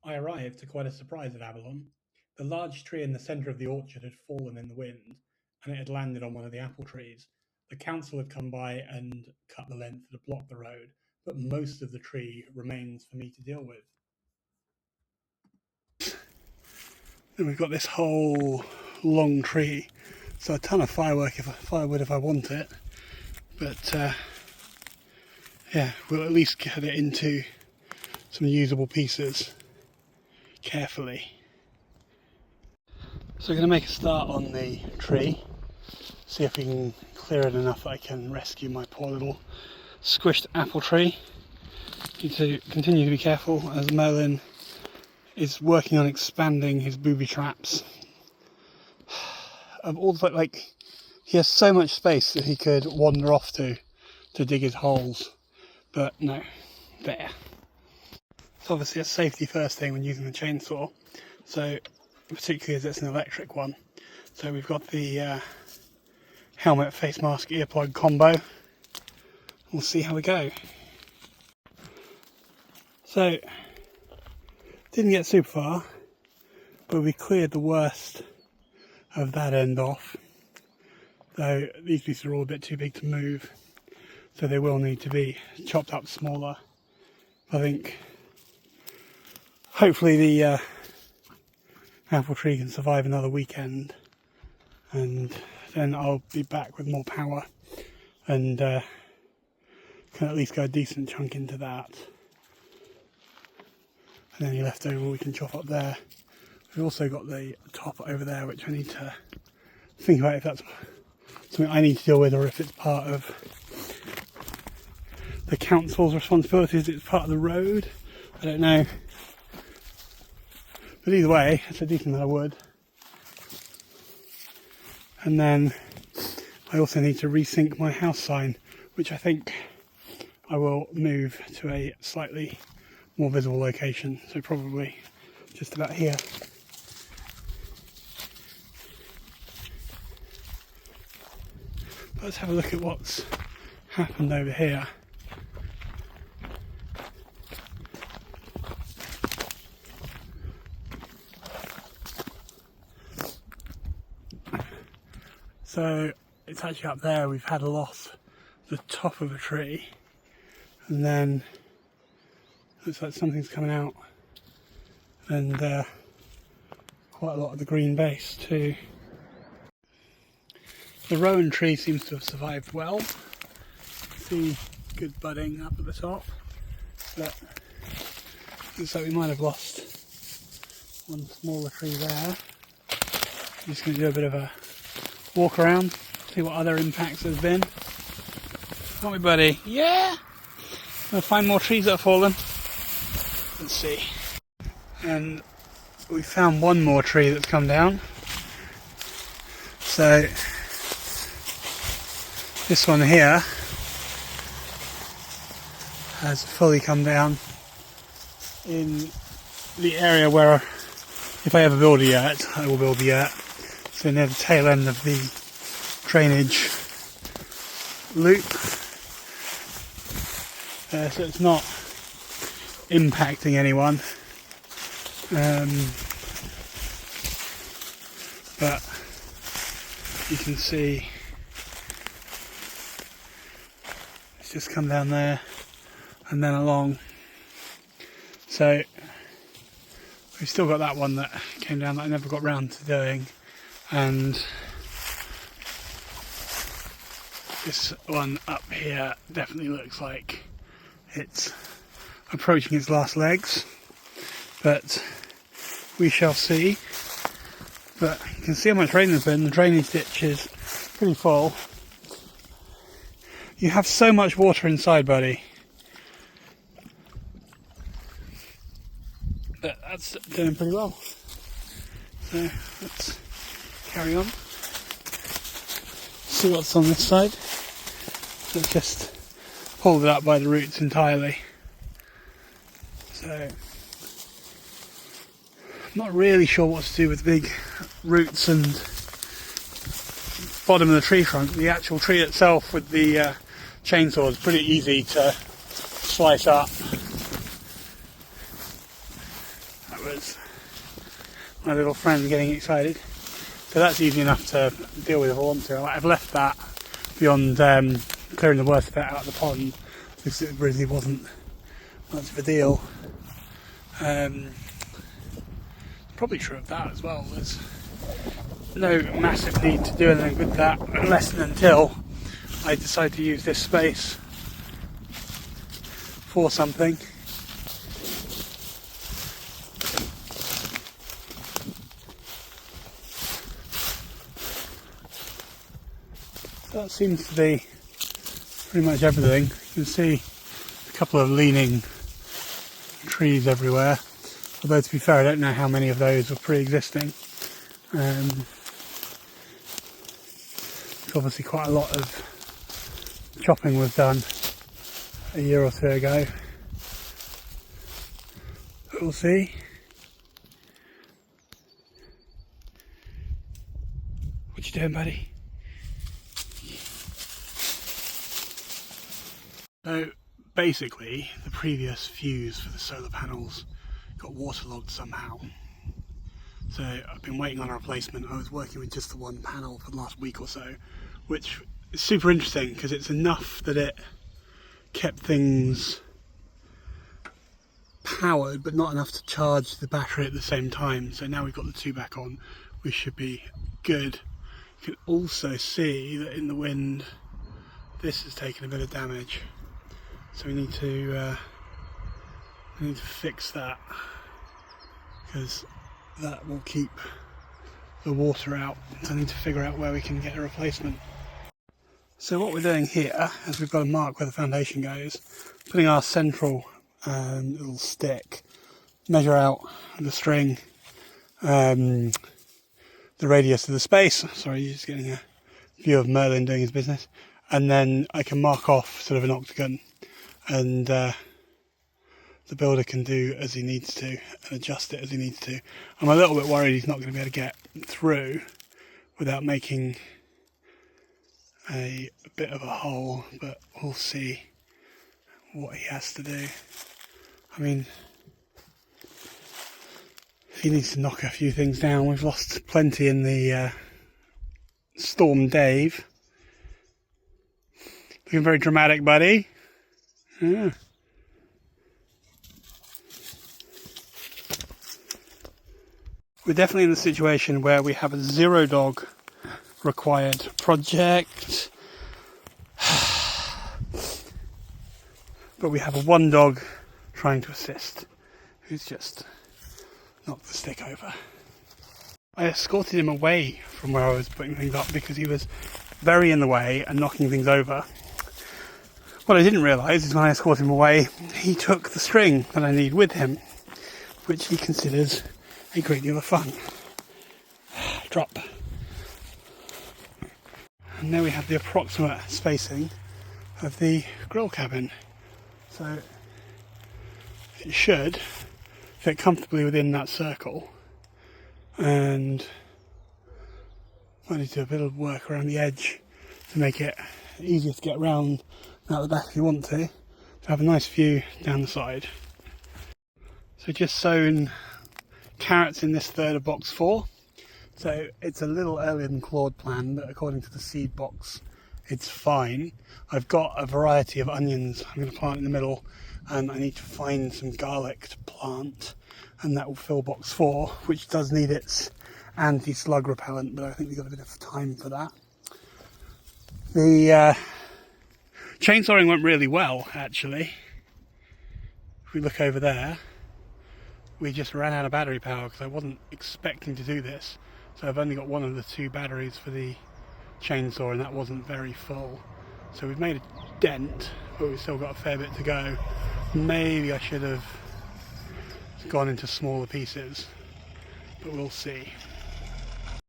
I arrived to quite a surprise at Avalon. The large tree in the centre of the orchard had fallen in the wind, and it had landed on one of the apple trees. The council had come by and cut the length that had blocked the road, but most of the tree remains for me to deal with. And we've got this whole long tree, so a ton of firewood if I want it, but yeah, we'll at least get it into some usable pieces carefully. So we're going to make a start on the tree, see if we can clear it enough that I can rescue my poor little squished apple tree. Need to continue to be careful as Merlin is working on expanding his booby traps. Of all the, like, he has so much space that he could wander off to dig his holes, but no, there. It's obviously a safety first thing when using the chainsaw, so particularly as it's an electric one. So we've got the helmet, face mask, earplug combo. We'll see how we go. So, didn't get super far, but we cleared the worst of that end off. Though these pieces are all a bit too big to move, so they will need to be chopped up smaller. I think hopefully the apple tree can survive another weekend, and then I'll be back with more power and can at least go a decent chunk into that. And any left over we can chop up there. We've also got the top over there, which I need to think about if that's something I need to deal with or if it's part of the council's responsibilities. It's part of the road, I don't know. But either way, it's a decent amount of wood. And then I also need to resync my house sign, which I think I will move to a slightly more visible location, so probably just about here. But let's have a look at what's happened over here. So it's actually up there. We've had a loss at the top of a tree, and then looks like something's coming out, and quite a lot of the green base too. The rowan tree seems to have survived well. See good budding up at the top, but looks like we might have lost one smaller tree there. I'm just going to do a bit of a walk around, see what other impacts there's been. Aren't we, buddy? Yeah! We'll find more trees that have fallen. Let's see. And we found one more tree that's come down. So this one here has fully come down in the area where, if I ever build a yurt, I will build the yurt. So near the tail end of the drainage loop. So it's not impacting anyone. But you can see it's just come down there and then along. So we've still got that one that came down that I never got round to doing, and this one up here definitely looks like it's approaching its last legs, but we shall see. But you can see how much rain there's been. The drainage ditch is pretty full. You have so much water inside, buddy. But that's doing pretty well. So let's carry on. See what's on this side. Let's just pulled it up by the roots entirely. So I'm not really sure what to do with big roots and bottom of the tree trunk. The actual tree itself with the chainsaw is pretty easy to slice up. that was my little friend getting excited. So that's easy enough to deal with if I want to. I've left that beyond clearing the worst bit out of the pond because it really wasn't much of a deal. Probably true of that as well. There's no massive need to do anything with that unless and until I decide to use this space for something. That seems to be pretty much everything. You can see a couple of leaning trees everywhere. Although to be fair, I don't know how many of those were pre-existing. There's obviously quite a lot of chopping was done a year or two ago. But we'll see. What you doing, buddy? So basically, the previous fuse for the solar panels got waterlogged somehow. So I've been waiting on a replacement. I was working with just the one panel for the last week or so, which is super interesting because it's enough that it kept things powered, but not enough to charge the battery at the same time. So now we've got the two back on, we should be good. You can also see that in the wind, this has taken a bit of damage. So we need to fix that because that will keep the water out. So I need to figure out where we can get a replacement. So what we're doing here is we've got to mark where the foundation goes, putting our central little stick, measure out the string, the radius of the space. Sorry, you're just getting a view of Merlin doing his business. And then I can mark off sort of an octagon, and the builder can do as he needs to and adjust it as he needs to. I'm a little bit worried he's not going to be able to get through without making a bit of a hole, but we'll see what he has to do. I mean, he needs to knock a few things down. We've lost plenty in the Storm Dave. Looking very dramatic, buddy. Yeah. We're definitely in a situation where we have a 0 dog required project, but we have a 1 dog trying to assist, who's just knocked the stick over. I escorted him away from where I was putting things up because he was very in the way and knocking things over. What I didn't realise is when I escorted him away, he took the string that I need with him, which he considers a great deal of fun. Drop. And now we have the approximate spacing of the grill cabin. So it should fit comfortably within that circle, and I need to do a bit of work around the edge to make it easier to get around out the back if you want to have a nice view down the side. So just sown carrots in this third of box 4. So it's a little earlier than Claude planned, but according to the seed box, it's fine. I've got a variety of onions I'm going to plant in the middle, and I need to find some garlic to plant, and that will fill box 4, which does need its anti-slug repellent, but I think we've got a bit of time for that. The chainsawing went really well, actually. If we look over there, we just ran out of battery power because I wasn't expecting to do this. So I've only got one of the 2 batteries for the chainsaw, and that wasn't very full. So we've made a dent, but we've still got a fair bit to go. Maybe I should have gone into smaller pieces, but we'll see.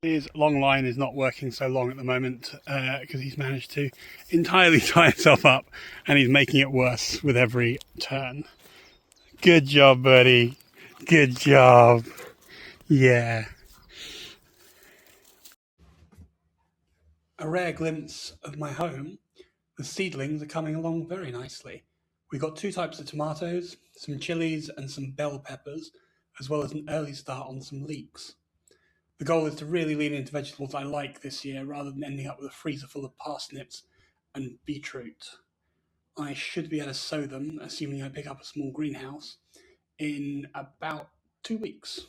His long line is not working so long at the moment because he's managed to entirely tie himself up, and he's making it worse with every turn. Good job, buddy. Good job. Yeah. A rare glimpse of my home. The seedlings are coming along very nicely. We've got 2 types of tomatoes, some chilies and some bell peppers, as well as an early start on some leeks. The goal is to really lean into vegetables I like this year rather than ending up with a freezer full of parsnips and beetroot. I should be able to sow them, assuming I pick up a small greenhouse, in about 2 weeks.